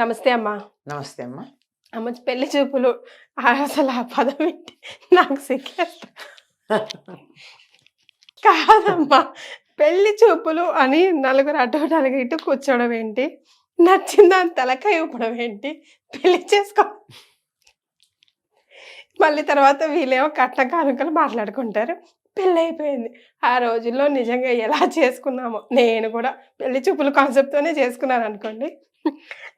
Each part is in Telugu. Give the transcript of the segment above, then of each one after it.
నమస్తే అమ్మా. నమస్తే అమ్మా. అమ్మ పెళ్లి చూపులు అసలు ఆ పదం ఏంటి? నాకు సిగ్గేస్తా. కాదమ్మా, పెళ్లి చూపులు అని నలుగురు అటు నలుగురు ఇటు కూర్చోవడం ఏంటి? నచ్చిందాని తలకాయ ఊపడం ఏంటి? పెళ్లి చేసుకో. మళ్ళీ తర్వాత వీళ్ళేమో కట్న కానుకలు మాట్లాడుకుంటారు. పెళ్ళి అయిపోయింది. ఆ రోజుల్లో నిజంగా ఎలా చేసుకున్నామో, నేను కూడా పెళ్లి చూపులు కాన్సెప్ట్తోనే చేసుకున్నాను అనుకోండి.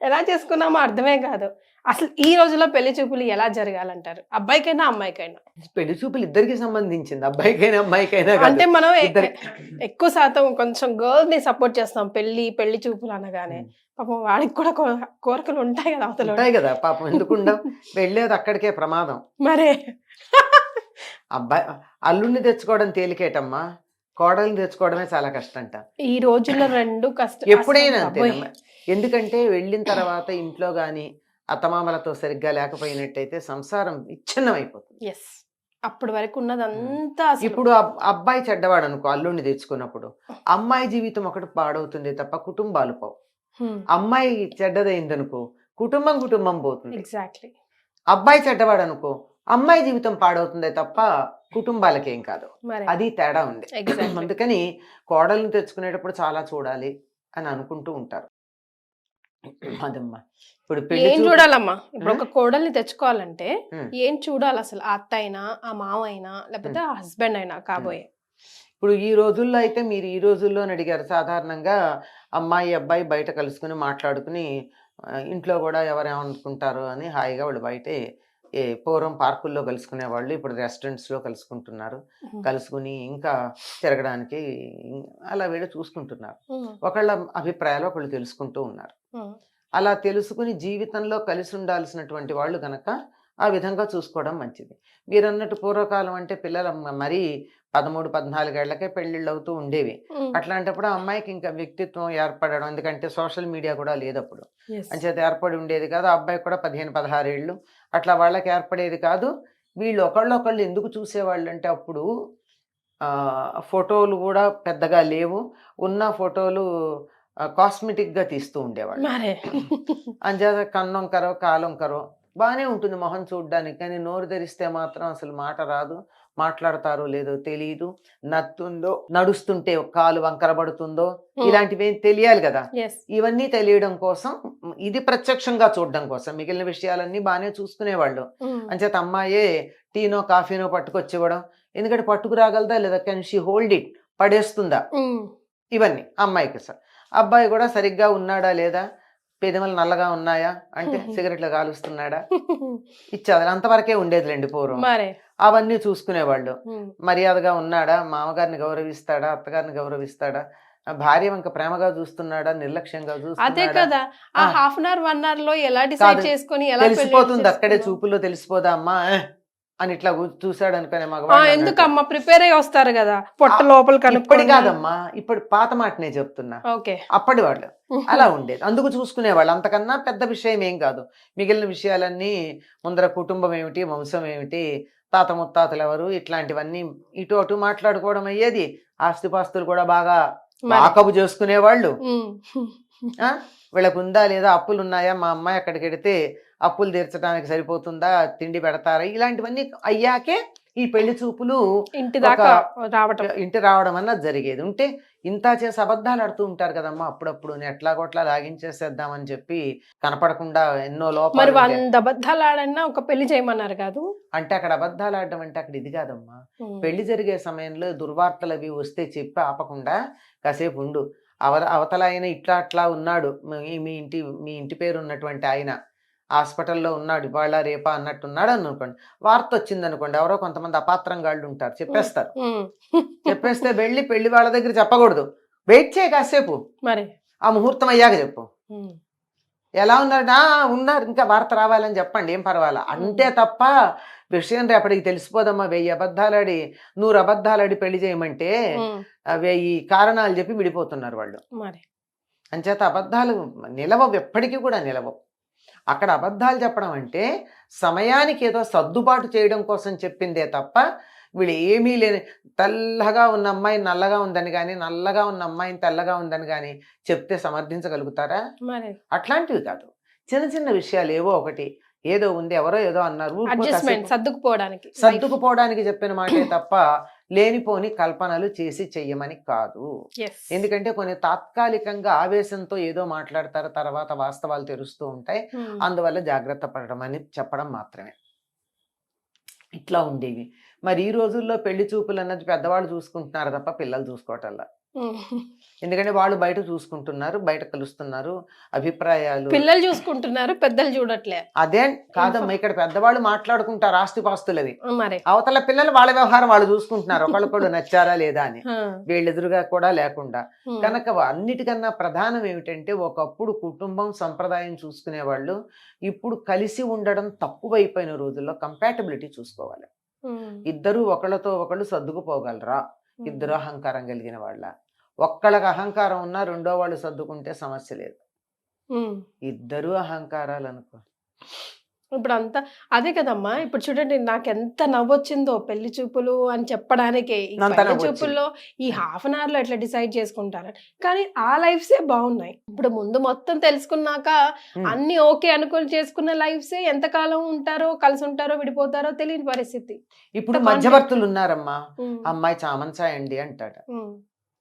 ఎలా చేసుకున్నామో అర్థమే కాదు. అసలు ఈ రోజుల్లో పెళ్లి చూపులు ఎలా జరగాలంటారు? అబ్బాయికైనా అమ్మాయికైనా? పెళ్లి చూపులు ఇద్దరికి సంబంధించింది, అబ్బాయికైనా అమ్మాయికైనా కాదు. అంటే మనం ఇద్దరికి. ఎక్కువ శాతం కొంచెం గర్ల్స్ ని సపోర్ట్ చేస్తాం పెళ్లి చూపులు అనగానే. పాపం వాడికి కూడా కోరికలు ఉంటాయి కదా అవతల. ఉంటాయి కదా పాపం, ఎందుకుండవు? వెళ్ళేది అక్కడికే ప్రమాదం. మరే అబ్బాయి అల్లుడిని తెచ్చుకోవడం తేలికేటమ్మా, కోడల్ని తెచ్చుకోవడమే చాలా కష్టంట. ఈ రోజుల్లో రెండు కష్టం ఎప్పుడైనా అంతేనమ్మా. ఎందుకంటే వెళ్ళిన తర్వాత ఇంట్లో గాని అత్తమామలతో సరిగ్గా లేకపోయినట్టయితే సంసారం విచ్ఛిన్నం అయిపోతుంది. ఎస్, అప్పటి వరకు ఉన్నదంతా అసలు. ఇప్పుడు అబ్బాయి చెడ్డవాడు అనుకో, అల్లుడిని తెచ్చుకున్నప్పుడు అమ్మాయి జీవితం ఒకటి పాడవుతుంది తప్ప కుటుంబాలు పోవు. అమ్మాయి చెడ్డదైందనుకో కుటుంబం పోతుంది. ఎగ్జాక్ట్లీ. అబ్బాయి చెడ్డవాడు అనుకో అమ్మాయి జీవితం పాడవుతుందే తప్ప కుటుంబాలకేం కాదు. అది తేడా ఉంది. అందుకని కోడల్ని తెచ్చుకునేటప్పుడు చాలా చూడాలి అని అనుకుంటూ ఉంటారు. అదమ్మా. ఇప్పుడు ఏం చూడాలమ్మా? ఇప్పుడు ఒక కోడల్ని తెచ్చుకోవాలంటే ఏం చూడాలి అసలు? ఆ అత్త అయినా, ఆ మామ అయినా, లేకపోతే ఆ హస్బెండ్ అయినా కాబోయే. ఇప్పుడు ఈ రోజుల్లో అయితే మీరు ఈ రోజుల్లో అడిగారు. సాధారణంగా అమ్మాయి అబ్బాయి బయట కలుసుకుని మాట్లాడుకుని ఇంట్లో కూడా ఎవరేమనుకుంటారు అని హాయిగా వాళ్ళు బయటే పూర్వం పార్కుల్లో కలుసుకునే వాళ్ళు ఇప్పుడు రెస్టారెంట్స్లో కలుసుకుంటున్నారు. కలుసుకుని ఇంకా తిరగడానికి అలా వీళ్ళు చూసుకుంటున్నారు. ఒకళ్ళ అభిప్రాయాలు ఒకళ్ళు తెలుసుకుంటూ ఉన్నారు. అలా తెలుసుకుని జీవితంలో కలిసి ఉండాల్సినటువంటి వాళ్ళు కనుక ఆ విధంగా చూసుకోవడం మంచిది. మీరు అన్నట్టు పూర్వకాలం అంటే పిల్లలు మరీ 13-14 ఏళ్లకే పెళ్లిళ్ళు అవుతూ ఉండేవి. అట్లాంటప్పుడు ఆ అమ్మాయికి ఇంకా వ్యక్తిత్వం ఏర్పడడం, ఎందుకంటే సోషల్ మీడియా కూడా లేదప్పుడు, అంచేత ఏర్పడి ఉండేది కాదు. ఆ అబ్బాయి కూడా 15-16 ఏళ్ళు అట్లా వాళ్ళకి ఏర్పడేది కాదు. వీళ్ళు ఒకళ్ళు ఎందుకు చూసేవాళ్ళు అంటే అప్పుడు ఫోటోలు కూడా పెద్దగా లేవు. ఉన్న ఫోటోలు కాస్మెటిక్గా తీస్తూ ఉండేవాళ్ళు. అంచేత కన్నొంకరో కాలొంకరో బాగానే ఉంటుంది మొహం చూడ్డానికి, కానీ నోరు తెరిస్తే మాత్రం అసలు మాట రాదు. మాట్లాడతారో లేదో తెలియదు. నత్తుందో, నడుస్తుంటే కాలు వంకరబడుతుందో, ఇలాంటివి తెలియాలి కదా. ఇవన్నీ తెలియడం కోసం, ఇది ప్రత్యక్షంగా చూడడం కోసం, మిగిలిన విషయాలన్నీ బాగానే చూసుకునేవాళ్ళు. అంచేత అమ్మాయే టీనో కాఫీనో పట్టుకొచ్చివ్వడం. ఎందుకంటే పట్టుకురాగలదా లేదా, కెన్ షీ హోల్డ్ ఇట్, పడేస్తుందా, ఇవన్నీ అమ్మాయికి. అబ్బాయి కూడా సరిగ్గా ఉన్నాడా లేదా, పెదవులు నల్లగా ఉన్నాయా అంటే సిగరెట్లు కాలుస్తున్నాడా, ఇచ్చేది అంతవరకే ఉండేదిలేండి పూర్వం. అవన్నీ చూసుకునేవాళ్ళు. మర్యాదగా ఉన్నాడా, మామగారిని గౌరవిస్తాడా, అత్తగారిని గౌరవిస్తాడా, భార్య వంక ప్రేమగా చూస్తున్నాడా, నిర్లక్ష్యంగా చూస్తున్నాడా, తెలిసిపోతుంది అక్కడే. చూపుల్లో తెలిసిపోదా అమ్మా అని ఇట్లా చూసాడు అనుకునే మగవాడు. ఎందుకమ్మా ప్రిపేర్ అయ్యి వస్తారు కదా పొట్ట లోపల. ఇప్పటి కాదమ్మా, ఇప్పుడు పాత మాటనే చెప్తున్నా. అప్పటి వాళ్ళు అలా ఉండేది, అందుకు చూసుకునేవాళ్ళు. అంతకన్నా పెద్ద విషయం ఏం కాదు. మిగిలిన విషయాలన్నీ ముందర కుటుంబం ఏమిటి, వంశం ఏమిటి, తాత ముత్తాతలు ఎవరు, ఇట్లాంటివన్నీ ఇటు అటు మాట్లాడుకోవడం అయ్యేది. ఆస్తిపాస్తులు కూడా బాగా వాకబు చేసుకునేవాళ్ళు. వీళ్ళకు ఉందా లేదా, అప్పులు ఉన్నాయా, మా అమ్మాయి అక్కడికి వెడితే అప్పులు తీర్చడానికి సరిపోతుందా, తిండి పెడతారా, ఇలాంటివన్నీ అయ్యాకే ఈ పెళ్లి చూపులు ఇంటి రావడం అన్నది జరిగేది. ఉంటే ఇంత చేసి అబద్ధాలు ఆడుతూ ఉంటారు కదమ్మా అప్పుడప్పుడు. ఎట్లాగోట్లా లాగించేసేద్దామని చెప్పి కనపడకుండా ఎన్నో లోపాలు. 100 అబద్ధాలు ఆడన్నా ఒక పెళ్లి చేయమన్నారు కాదు అంటే అక్కడ అబద్ధాలు ఆడడం అంటే అక్కడ ఇది కాదమ్మా. పెళ్లి జరిగే సమయంలో దుర్వార్తలు అవి వస్తే చెప్పి ఆపకుండా కాసేపు ఉండు. అవతల ఆయన ఇట్లా అట్లా ఉన్నాడు, మీ ఇంటి పేరు ఉన్నటువంటి ఆయన హాస్పిటల్లో ఉన్నాడు, ఇవాళ రేపా అన్నట్టున్నాడు అనుకోండి. వార్త వచ్చింది అనుకోండి, ఎవరో కొంతమంది అపాత్రంగాళ్ళు ఉంటారు, చెప్పేస్తారు. చెప్పేస్తే వెళ్ళి పెళ్లి వాళ్ళ దగ్గర చెప్పకూడదు, వెయిట్ చేయ కాసేపు, మరి ఆ ముహూర్తం అయ్యాక చెప్పు. ఎలా ఉన్నాడు, ఉన్నారు, ఇంకా వార్త రావాలని చెప్పండి, ఏం పర్వాలా అంతే తప్ప విషయం రేపటికి తెలిసిపోదమ్మా. 1000 అబద్ధాలాడి 100 అబద్ధాలాడి పెళ్లి చేయమంటే 1000 కారణాలు చెప్పి విడిపోతున్నారు వాళ్ళు. అంచేత అబద్ధాలు నిలవవు, ఎప్పటికీ కూడా నిలవవు. అక్కడ అబద్ధాలు చెప్పడం అంటే సమయానికి ఏదో సర్దుబాటు చేయడం కోసం చెప్పిందే తప్ప వీళ్ళు ఏమీ లేని, తెల్లగా ఉన్న అమ్మాయి నల్లగా ఉందని కానీ, నల్లగా ఉన్న అమ్మాయిని తెల్లగా ఉందని కానీ చెప్తే సమర్థించగలుగుతారా? అట్లాంటివి కాదు. చిన్న చిన్న విషయాలు ఏవో ఒకటి, ఏదో ఉంది, ఎవరో ఏదో అన్నారు, ఊరుకో అడ్జస్ట్మెంట్ కాసేపు సర్దుకుపోవడానికి సర్దుకుపోవడానికి చెప్పిన మాటే తప్ప లేనిపోని కల్పనలు చేసి చెయ్యమని కాదు. ఎస్ ఎందుకంటే కొన్ని తాత్కాలికంగా ఆవేశంతో ఏదో మాట్లాడతారు, తర్వాత వాస్తవాలు తెలుస్తూ ఉంటాయి. అందువల్ల జాగ్రత్త పడడం అని చెప్పడం మాత్రమే. ఇట్లా ఉండేవి. మరి ఈ రోజుల్లో పెళ్లి చూపులు అన్నది పెద్దవాళ్ళు చూసుకుంటున్నారు తప్ప పిల్లలు చూసుకోవటంలా. ఎందుకంటే వాళ్ళు బయట చూసుకుంటున్నారు, బయట కలుస్తున్నారు, అభిప్రాయాలు పిల్లలు చూసుకుంటున్నారు, పెద్దలు చూడట్లే. అదే కాదమ్మా, ఇక్కడ పెద్దవాళ్ళు మాట్లాడుకుంటారు ఆస్తిపాస్తులవి, మరి అవతల పిల్లలు వాళ్ళ వ్యవహారం వాళ్ళు చూసుకుంటున్నారు, ఒకళ్ళొకళ్ళు నచ్చారా లేదా అని, వీళ్ళెదురుగా కూడా లేకుండా. కనుక అన్నిటికన్నా ప్రధానం ఏమిటంటే, ఒకప్పుడు కుటుంబం సంప్రదాయం చూసుకునే వాళ్ళు ఇప్పుడు కలిసి ఉండడం తక్కువైపోయిన రోజుల్లో కంపాటబిలిటీ చూసుకోవాలి. ఇద్దరు ఒకళ్ళతో ఒకళ్ళు సర్దుకుపోగలరా? ఇద్దరు అహంకారం కలిగిన వాళ్ళ, ఒక్కళ్ళకి అహంకారం ఉన్నా రెండో వాళ్ళు సర్దుకుంటే సమస్య లేదు. ఇద్దరు అహంకారాలు అనుకో. ఇప్పుడు అంతా అదే కదమ్మా. ఇప్పుడు చూడండి, నాకు ఎంత నవ్వొచ్చిందో పెళ్లి చూపులు అని చెప్పడానికి. పెళ్లి చూపుల్లో ఈ హాఫ్ అన్ అవర్ లో ఎట్లా డిసైడ్ చేసుకుంటారని, కానీ ఆ లైఫ్సే బాగున్నాయి. ఇప్పుడు ముందు మొత్తం తెలుసుకున్నాక అన్ని ఓకే అనుకుని చేసుకున్న లైఫ్సే ఎంతకాలం ఉంటారో, కలిసి ఉంటారో, విడిపోతారో తెలియని పరిస్థితి. ఇప్పుడు మధ్యవర్తులు ఉన్నారమ్మా, అమ్మాయి చామన్సాయ్ అండి అంటాడు,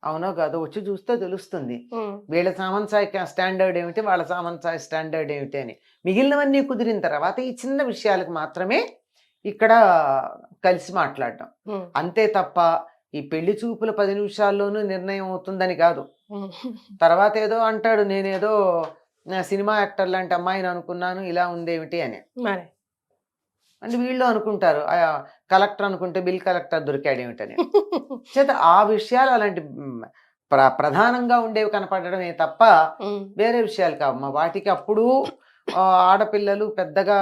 అవునో కాదో వచ్చి చూస్తే తెలుస్తుంది వీళ్ళ సామంసాయి స్టాండర్డ్ ఏమిటి, వాళ్ళ సామంసాయి స్టాండర్డ్ ఏమిటి అని. మిగిలినవన్నీ కుదిరిన తర్వాత ఈ చిన్న విషయాలకు మాత్రమే ఇక్కడ కలిసి మాట్లాడటం, అంతే తప్ప ఈ పెళ్లి చూపుల 10 నిమిషాల్లోనూ నిర్ణయం అవుతుందని కాదు. తర్వాత ఏదో అంటాడు, నేనేదో సినిమా యాక్టర్ లాంటి అమ్మాయిని అనుకున్నాను, ఇలా ఉందేమిటి అని. అంటే వీళ్ళు అనుకుంటారు కలెక్టర్ అనుకుంటే బిల్ కలెక్టర్ దొరికాడు ఏమిటని. చేత ఆ విషయాలు అలాంటి ప్రధానంగా ఉండేవి కనపడమే తప్ప వేరే విషయాలు కావమ్మా. వాటికి అప్పుడు ఆడపిల్లలు పెద్దగా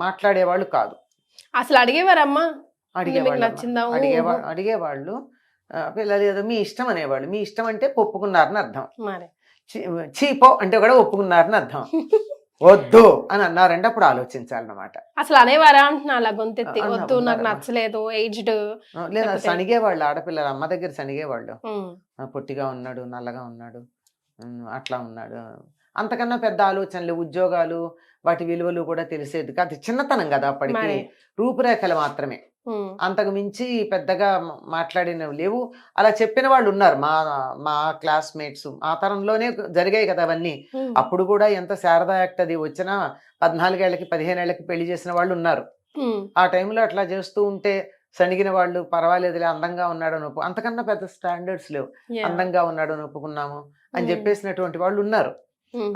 మాట్లాడేవాళ్ళు కాదు. అసలు అడిగేవారమ్మా, అడిగేవాళ్ళు పిల్లలు ఏదో మీ ఇష్టం అనేవాళ్ళు. మీ ఇష్టం అంటే ఒప్పుకున్నారని అర్థం, చీపో అంటే కూడా ఒప్పుకున్నారని అర్థం. వద్దు అని అన్నారంటే అప్పుడు ఆలోచించాలన్నమాట. అసలు అనేవారా అంటున్నా, అలా గొంతెత్తి వద్దు నాకు నచ్చలేదు, ఏజ్డ్ లేదా సనిగేవాళ్ళు, ఆడపిల్లలు అమ్మ దగ్గర సనిగేవాళ్ళు, పొట్టిగా ఉన్నాడు, నల్లగా ఉన్నాడు, అట్లా ఉన్నాడు. అంతకన్నా పెద్ద ఆలోచనలు, ఉద్యోగాలు, వాటి విలువలు కూడా తెలిసేది కాదు. చిన్నతనం కదా అప్పటికి, రూపురేఖలు మాత్రమే, అంతకు మించి పెద్దగా మాట్లాడినవి లేవు. అలా చెప్పిన వాళ్ళు ఉన్నారు, మా క్లాస్మేట్స్ ఆ తరంలోనే జరిగాయి కదా అవన్నీ. అప్పుడు కూడా ఎంత శారదా యాక్ట్ అది వచ్చినా 14 ఏళ్ళకి 15 ఏళ్ళకి పెళ్లి చేసిన వాళ్ళు ఉన్నారు. ఆ టైంలో అట్లా చేస్తూ ఉంటే సణిగిన వాళ్ళు, పర్వాలేదులే అందంగా ఉన్నాడు అని అంతకన్నా పెద్ద స్టాండర్డ్స్ లేవు, అందంగా ఉన్నాడు అని ఒప్పుకున్నాము అని చెప్పేసినటువంటి వాళ్ళు ఉన్నారు.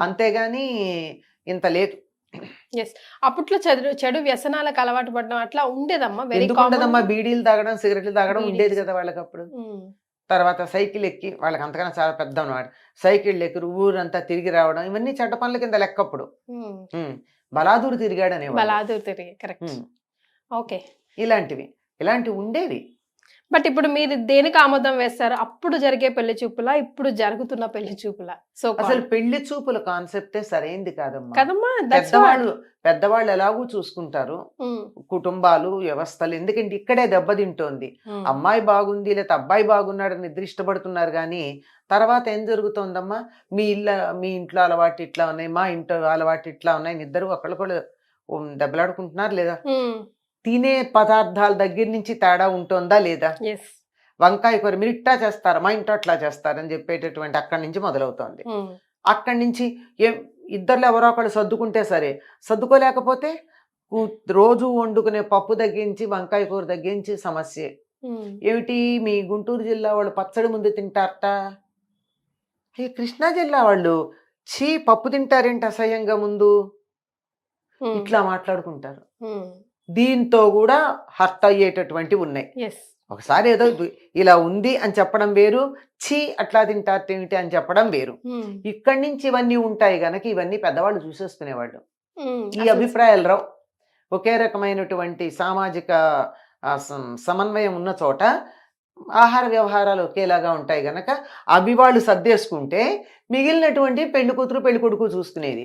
అంతేగాని ఇంత లేదు. అప్పట్లో చెడు వ్యసనాలకు అలవాటు పడడం అట్లా ఉండేదమ్మా. ఉండదమ్మా, బీడీలు తాగడం, సిగరెట్లు తాగడం ఉండేది కదా వాళ్ళకి అప్పుడు. తర్వాత సైకిల్ ఎక్కి, వాళ్ళకి అంతకన్నా చాలా పెద్ద అన్నమాట, సైకిల్ ఎక్కి ఊరంతా తిరిగి రావడం, ఇవన్నీ చెడ్డ పనుల కింద లెక్కప్పుడు. బలాదూరు తిరిగాడు అనేవాడు, ఇలాంటివి ఉండేవి. బట్ ఇప్పుడు మీరు దేనికి ఆమోదం వేస్తారు? అప్పుడు జరిగే పెళ్లి చూపులా, ఇప్పుడు జరుగుతున్న పెళ్లి చూపులా? సో అసలు పెళ్లి చూపుల కాన్సెప్టే సరైంది కాదమ్మా. పెద్దవాళ్ళు ఎలాగూ చూసుకుంటారు, కుటుంబాలు, వ్యవస్థలు. ఎందుకంటే ఇక్కడే దెబ్బతింటోంది. అమ్మాయి బాగుంది లేదా అబ్బాయి బాగున్నాడని నిద్ర ఇష్టపడుతున్నారు కానీ తర్వాత ఏం జరుగుతోందమ్మా, మీ ఇంట్లో అలవాటు ఇట్లా ఉన్నాయి, మా ఇంట్లో అలవాటు ఇట్లా ఉన్నాయి, ఇద్దరు ఒకళ్ళొకళ్ళు దెబ్బలాడుకుంటున్నారు లేదా, తినే పదార్థాల దగ్గర నుంచి తేడా ఉంటుందా లేదా, వంకాయ కూర మీరు ఇట్టా చేస్తారు, మా ఇంట్లో అట్లా చేస్తారని చెప్పేటటువంటి అక్కడి నుంచి మొదలవుతోంది. అక్కడి నుంచి ఇద్దరు ఎవరో ఒకళ్ళు సర్దుకుంటే సరే, సర్దుకోలేకపోతే రోజు వండుకునే పప్పు తగ్గించి, వంకాయ కూర తగ్గించి సమస్యే. ఏమిటి మీ గుంటూరు జిల్లా వాళ్ళు పచ్చడి ముందు తింటారట, ఈ కృష్ణా జిల్లా వాళ్ళు పప్పు తింటారేంటి అసహ్యంగా ముందు, ఇట్లా మాట్లాడుకుంటారు. దీంతో కూడా హర్ట్ అయ్యేటటువంటివి ఉన్నాయి. ఒకసారి ఏదో ఇలా ఉంది అని చెప్పడం వేరు, అట్లా తింటారేమిటి అని చెప్పడం వేరు. ఇక్కడి నుంచి ఇవన్నీ ఉంటాయి గనక ఇవన్నీ పెద్దవాళ్ళు చూసేసుకునేవాళ్ళు. ఈ అభిప్రాయాలు రావు. ఒకే రకమైనటువంటి సామాజిక సమన్వయం ఉన్న చోట ఆహార వ్యవహారాలు ఒకేలాగా ఉంటాయి గనక అవి వాళ్ళు సర్దేసుకుంటే మిగిలినటువంటి పెళ్లి కూతురు పెళ్లి కొడుకు చూసుకునేది.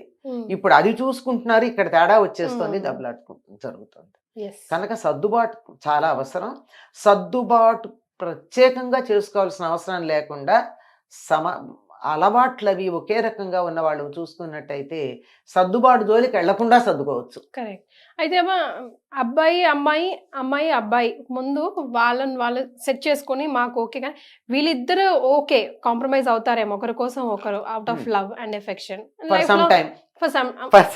ఇప్పుడు అది చూసుకుంటున్నారు, ఇక్కడ తేడా వచ్చేస్తుంది, దెబ్బలాట జరుగుతుంది. కనుక సర్దుబాటు చాలా అవసరం. సర్దుబాటు ప్రత్యేకంగా చేసుకోవాల్సిన అవసరం లేకుండా అలవాట్లు అవి ఒకే రకంగా ఉన్న వాళ్ళు చూసుకున్నట్టయితే సర్దుబాటు జోలికి వెళ్లకుండా సర్దుకోవచ్చు. కరెక్ట్. అయితే అమ్మా అబ్బాయి, అమ్మాయి, అమ్మాయి, అబ్బాయి ముందు వాళ్ళని వాళ్ళు సెట్ చేసుకొని మాకు ఓకే. కానీ వీళ్ళిద్దరూ ఓకే. కాంప్రమైజ్ అవుతారేమో ఒకరి కోసం ఒకరు out of love and affection. For some లైఫ్‌లో టైమ్ ఫర్ సమ్ ఫర్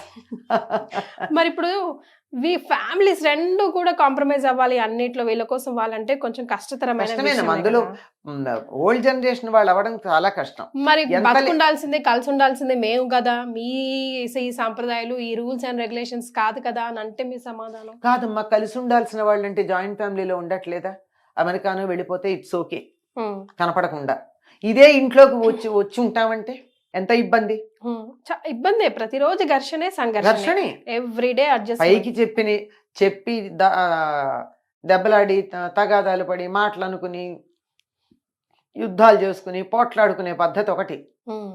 మరిప్పుడు ఫ్యామిలీస్ 2 కూడా కాంప్రమైజ్ అవ్వాలి అన్నిట్లో. వీళ్ళ కోసం వాళ్ళంటే కొంచెం కష్టతరమైన కష్టమేనమ్మా. విషయమే అందులో కదా! ఓల్డ్ జనరేషన్ వాళ్ళు అవ్వడం చాలా కష్టం. మరి ఎంత బతికుండాల్సిందే, కలిసి ఉండాల్సిందే మేము గదా! మీ ఈ సాంప్రదాయాలు, ఈ రూల్స్ అండ్ రెగ్యులేషన్స్ కాదు కదా! అని అంటే మీ సమాధానం? కాదమ్మా, కలిసి ఉండాల్సిన వాళ్ళంటే జాయింట్ ఫ్యామిలీలో ఉండట్లేదా? అమెరికాను వెళ్ళిపోతే ఇట్స్ ఓకే హ్మ్. కనపడకుండా. ఇదే ఇంట్లోకి వచ్చి వచ్చి ఉంటామంటే ఎంత ఇబ్బంది. హ్మ్. ఇబ్బందే. ప్రతిరోజు ఘర్షణే, సంఘర్షణే. ఘర్షణే. Everyday adjustment. పైకి చెప్పి దెబ్బలాడి తగాదాలు పడి మాటలు అనుకుని యుద్ధాలు చేసుకుని పోట్లాడుకునే పద్ధతి ఒకటి. హ్మ్.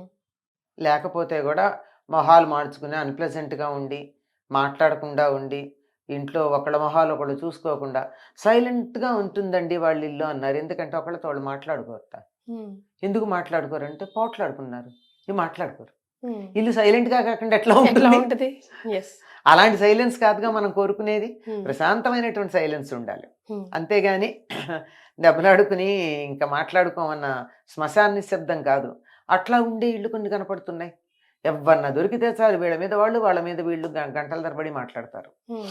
లేకపోతే కూడా మొహాలు మార్చుకుని అన్‌ప్లెజెంట్‌గా ఉండి, మాట్లాడకుండా ఉండి, ఇంట్లో ఒకళ్ళ మొహాలు ఒకళ్ళు చూసుకోకుండా సైలెంట్‌గా ఉంటుందండి వాళ్ళ ఇల్లు అన్నారు. ఎందుకంటే ఒకళ్ళతో వాళ్ళు మాట్లాడుకోరట. హ్మ్. ఎందుకు మాట్లాడుకోరంటే పోట్లాడుకున్నారు. మాట్లాడుకోరు. హ్మ్. ఇల్లు సైలెంట్‌గా కాకుండా ఎట్లా ఎట్లా ఉంటుంది? ఉంటది? యెస్. అలాంటి సైలెన్స్ కాదుగా మనం కోరుకునేది. హ్మ్. ప్రశాంతమైనటువంటి సైలెన్స్ ఉండాలి. హ్మ్. అంతేగాని దెబ్బలాడుకుని ఇంకా మాట్లాడుకోమన్న శ్మశాన నిశ్శబ్దం కాదు. అట్లా ఉండే ఇళ్ళు కొన్ని కనపడుతున్నాయి. ఎవ్వరన్నా దొరికితే చాలు వీళ్ళ మీద వాళ్ళు, వాళ్ళ మీద వీళ్ళు గంటల తరబడి మాట్లాడతారు. హ్మ్.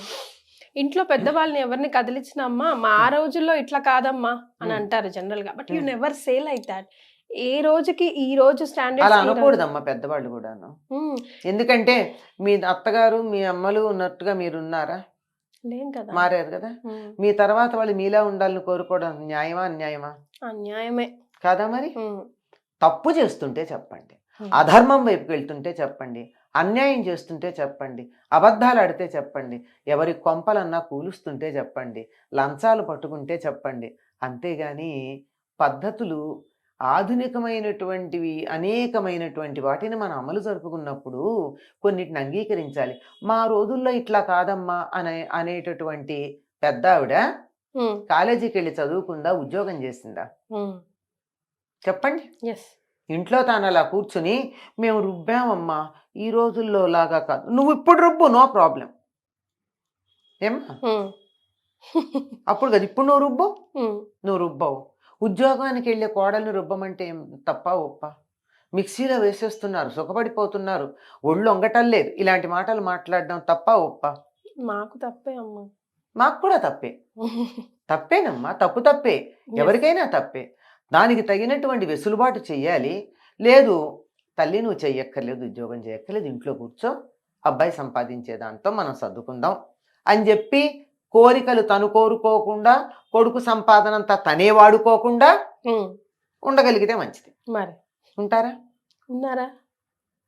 ఇంట్లో పెద్దవాళ్ళని ఎవరిని కదిలించినా అమ్మా మా రోజుల్లో ఇట్లా కాదమ్మా అని హ్మ్. అంటారు జనరల్‌గా. But you hmm. Never say like that. ఏ రోజుకి ఈ రోజు అలా స్టాండర్డ్స్ ఈ రోజు. అనకూడదమ్మా పెద్దవాళ్ళు కూడాను. హ్మ్. ఎందుకంటే మీ అత్తగారు, మీ అమ్మలు ఉన్నట్టుగా మీరున్నారా? లేం కదా! మారారు కదా! హ్మ్. మీ తర్వాత వాళ్ళు మీలా ఉండాలని కోరుకోవడం న్యాయమా? అన్యాయమా? అన్యాయమే. కాదా మరి? హ్మ్. తప్పు చేస్తుంటే చెప్పండి. హ్మ్. అధర్మం వైపుకి వెళ్తుంటే చెప్పండి. అన్యాయం చేస్తుంటే చెప్పండి. అబద్ధాలాడితే చెప్పండి. ఎవరి కొంపలన్నా కూలుస్తుంటే చెప్పండి. లంచాలు పట్టుకుంటే చెప్పండి. అంతేగాని పద్ధతులు ఆధునికమైనటువంటివి అనేకమైనటువంటి వాటిని మనం అమలు జరుపుకున్నప్పుడు కొన్నిటిని అంగీకరించాలి. మా రోజుల్లో ఇట్లా కాదమ్మా అనేటటువంటి పెద్దావిడ హ్మ్. కాలేజీకెళ్ళి చదువుకుందా? ఉద్యోగం చేసిందా? హ్మ్. చెప్పండి. యెస్. ఇంట్లో తాను అలా కూర్చుని మేము రుబ్బామమ్మా ఈ రోజుల్లో లాగా కాదు. నువ్వు ఇప్పుడు రుబ్బు నో ప్రాబ్లం. ఏమ్మా? హ్మ్. అప్పుడు కదా ఇప్పుడు నువ్వు రుబ్బు. హ్మ్. నువ్వు రుబ్బవు. ఉద్యోగానికి వెళ్ళే కోడల్ని రుబ్బమంటే ఏం తప్పా ఒప్పా? మిక్సీలో వేసేస్తున్నారు. సుఖపడిపోతున్నారు. ఒళ్ళు ఒంగటం లేదు. ఇలాంటి మాటలు మాట్లాడడం తప్పా ఒప్పా? మాకు తప్పే అమ్మా. మాకు కూడా తప్పే. తప్పేనమ్మా. తప్పు తప్పే. యెస్. ఎవరికైనా తప్పే. దానికి తగినటువంటి వెసులుబాటు చెయ్యాలి. లేదు తల్లి నువ్వు చెయ్యక్కర్లేదు, ఉద్యోగం చేయక్కర్లేదు, ఇంట్లో కూర్చో. అబ్బాయి సంపాదించే దాంతో మనం సర్దుకుందాం అని చెప్పి కోరికలు తను కోరుకోకుండా, కొడుకు సంపాదనంతా తనే వాడుకోకుండా హ్మ్. ఉండగలిగితే మంచిది. మరి. ఉంటారా? ఉన్నారా?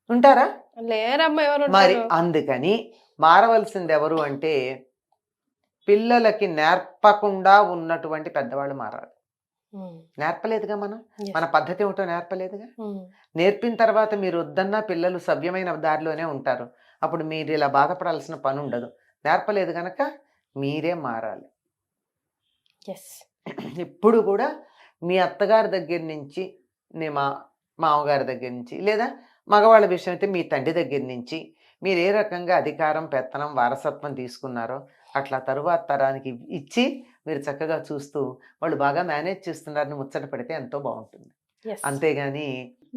ఉంటారా? లేరమ్మా మరి ఎవరుంటారు? అందుకని మారవలసింది ఎవరు అంటే పిల్లలకి నేర్పకుండా ఉన్నటువంటి పెద్దవాళ్ళు మారాలి. హ్మ్. నేర్పలేదుగా మనం. యెస్. మన పద్ధతి ఏమిటో నేర్పలేదుగా. హ్మ్. నేర్పిన తర్వాత మీరు వద్దన్నా పిల్లలు సవ్యమైన దారిలోనే ఉంటారు. అప్పుడు మీరు ఇలా బాధపడాల్సిన పని ఉండదు. నేర్పలేదు గనక మీరే మారాలి. యెస్. ఎప్పుడు కూడా మీ అత్తగారి దగ్గర నుంచి మా మామగారి దగ్గర నుంచి లేదా మగవాళ్ళ విషయం అయితే మీ తండ్రి దగ్గర నుంచి మీరు ఏ రకంగా అధికారం పెత్తనం వారసత్వం తీసుకున్నారో అట్లా తరువాత తరానికి ఇచ్చి మీరు చక్కగా చూస్తూ వాళ్ళు బాగా మేనేజ్ చేస్తున్నారని ముచ్చట పడితే ఎంతో బాగుంటుంది. యెస్. అంతేగాని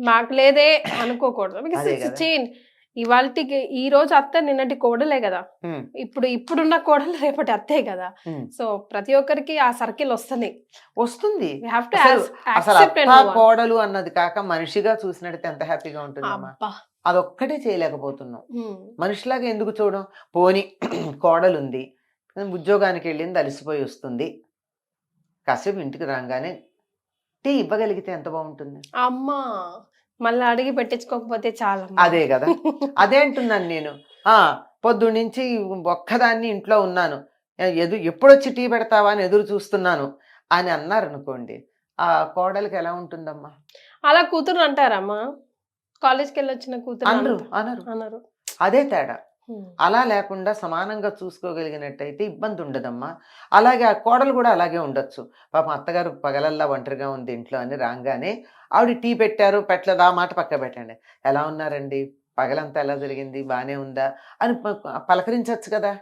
మాకు లేదే అనుకోకూడదు. బికాస్ అదే ఇట్స్ కదా. చేంజ్. ఇవాల్టికి ఈ రోజు అత్త నిన్నటి కోడలే గదా! ఉమ్, ఇప్పుడున్న కోడలు రేపటి అత్తే గదా! ఉమ్. సో ప్రతి ఒక్కరికి ఆ సర్కిల్ వస్తది. వస్తుంది. వి హావ్ టు అసలు అసలు యాక్సెప్ట్ అండ్ అత్త మూవ్ ఆన్. కోడలు అన్నది కాక మనిషిగా చూసినట్టయితే ఎంత హ్యాపీగా ఉంటుందమ్మా. అబ్బా! అదొక్కటే చేయలేకపోతున్నాం. హ్మ్. మనిషిలాగా ఎందుకు చూడం? పోనీ కోడలుంది. ఉద్యోగానికి వెళ్ళింది అలసిపోయి వస్తుంది. కాసేపు ఇంటికి రాగానే టీ ఇవ్వగలిగితే ఎంత బాగుంటుంది. అమ్మా! మళ్ళా అడిగి పెట్టించుకోకపోతే చాలమ్మా. అదే కదా. అదే అంటున్నాను నేను. ఆ పొద్దున్నుంచి ఒక్కదాన్ని ఇంట్లో ఉన్నాను. ఎప్పుడొచ్చి టీ పెడతావా అని ఎదురు చూస్తున్నాను అని అన్నారనుకోండి. ఆ కోడలికి ఎలా ఉంటుందమ్మా? అలా కూతుర్ని అంటారమ్మా? కాలేజ్‌కెళ్ళొచ్చిన కూతుర్ని అనరు. అనరు. అదే తేడా. అలా లేకుండా సమానంగా చూసుకోగలిగినట్టయితే ఇబ్బంది ఉండదమ్మా. అలాగే ఆ కోడలు కూడా అలాగే ఉండొచ్చు. పాపం అత్తగారు పగలల్లా ఒంటరిగా ఉంది ఇంట్లో అని రాగానే ఆవిడ టీ పెట్టారు పెట్టలేదు ఆ మాట పక్క పెట్టండి. ఎలా ఉన్నారండి, పగలంతా ఎలా జరిగింది, బానే ఉందా అని పలకరించవచ్చు కదా.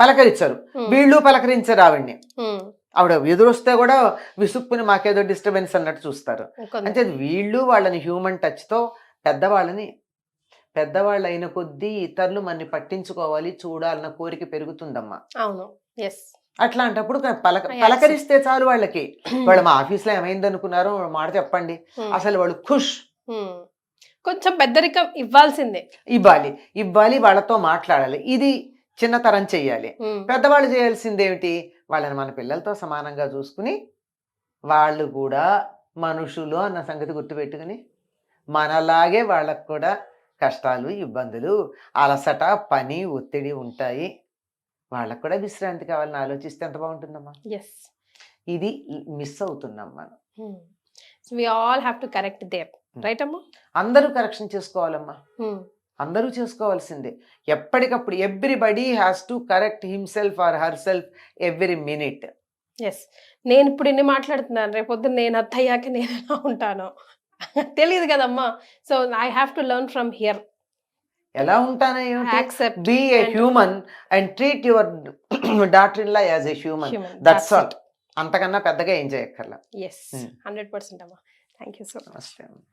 పలకరించరు, వీళ్ళు పలకరించరు ఆవిడ్ని. ఆవిడ ఎదురొస్తే కూడా విసుక్కుని మాకేదో డిస్టర్బెన్స్ అన్నట్టు చూస్తారు. అంటే వీళ్ళు వాళ్ళని హ్యూమన్ టచ్తో పెద్దవాళ్ళు అయిన కొద్దీ ఇతరులు మనని పట్టించుకోవాలి చూడాలన్న కోరిక పెరుగుతుందమ్మా. అవును, అట్లాంటప్పుడు పలకరిస్తే చాలు వాళ్ళకి. వాళ్ళు మా ఆఫీస్లో ఏమైంది అనుకున్నారో మాట చెప్పండి, అసలు వాళ్ళు ఖుష్. కొంచెం పెద్దరికం ఇవ్వాలి, వాళ్ళతో మాట్లాడాలి. ఇది చిన్నతరం చెయ్యాలి. పెద్దవాళ్ళు చేయాల్సింది ఏమిటి, వాళ్ళని మన పిల్లలతో సమానంగా చూసుకుని వాళ్ళు కూడా మనుషులు అన్న సంగతి గుర్తుపెట్టుకుని మనలాగే వాళ్ళకు కూడా కష్టాలు, ఇబ్బందులు, అలసట, పని, ఒత్తిడి ఉంటాయి. వాళ్ళకు కూడా విశ్రాంతి కావాలని ఆలోచిస్తే ఎంత బాగుంటుందమ్మా. ఇది మిస్ అవుతున్నాం మనం. అందరూ కరెక్షన్ చేసుకోవాలమ్మా. అందరూ చేసుకోవాల్సిందే. ఎప్పటికప్పుడు everybody has to correct himself or her self every minute. నేను ఇప్పుడు ఇన్ని మాట్లాడుతున్నాను, రేపొద్దున నేను అత్తయ్యాక నేను ఎలా ఉంటానో తెలియదు కదమ్మా. So I have to learn from here. ఎలా ఉంటానో be a human and treat your daughter in law as a human. That's all. అంతకన్నా పెద్దగా ఏం చేయక్కర్లా. 100% అమ్మా. Thank you so much.